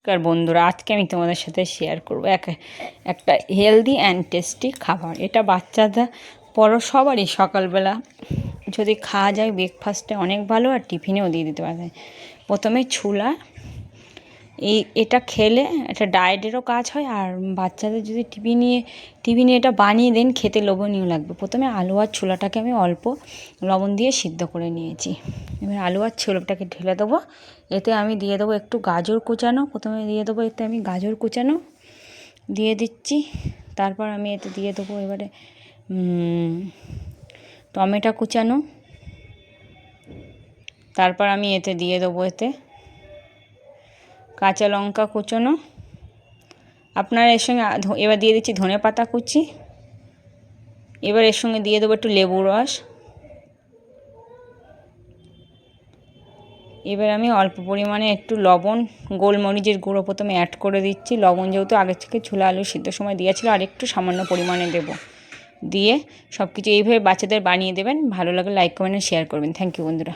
নমস্কার বন্ধুরা, আজকে আমি তোমাদের সাথে শেয়ার করবো একটা হেলদি অ্যান্ড টেস্টি খাবার। এটা বাচ্চাদের সবারই সকালবেলা যদি খাওয়া যায় ব্রেকফাস্টে অনেক ভালো, আর টিফিনেও দিয়ে দিতে পারবে। প্রথমে ছোলা, এটা খেলে একটা ডায়েটেরও কাজ হয়, আর বাচ্চাদের যদি টিফিনে এটা বানিয়ে দেন খেতে লোভনীয় লাগবে। প্রথমে আলু আর ছোলাটাকে আমি অল্প লবণ দিয়ে সিদ্ধ করে নিয়েছি। এবার আলু আর ছোলাটাকে ঢেলে দেবো। এতে আমি দিয়ে দেবো একটু গাজর কুচানো। প্রথমে দিয়ে দেবো এতে আমি গাজর কুচানো দিয়ে দিচ্ছি। তারপর আমি এতে দিয়ে দেবো এবারে টমেটো কুচানো। তারপর আমি এতে দিয়ে দেবো কাঁচা লঙ্কা কুচোনো। আপনারা এর সঙ্গে এবার দিয়ে দিচ্ছি ধনেপাতা কুচি। এবার এর সঙ্গে দিয়ে দেবো একটু লেবু রস। এবার আমি অল্প পরিমাণে একটু লবণ, গোলমরিচের গুঁড়ো প্রথমে অ্যাড করে দিচ্ছি। লবণ যেহেতু আগে থেকে ছোলা আলু সিদ্ধ সময় দিয়েছিল, আর একটু সামান্য পরিমাণে দেবো। দিয়ে সব কিছু এইভাবে বাচ্চাদের বানিয়ে দেবেন। ভালো লাগলে লাইক কমেন্ট শেয়ার করবেন। থ্যাংক ইউ বন্ধুরা।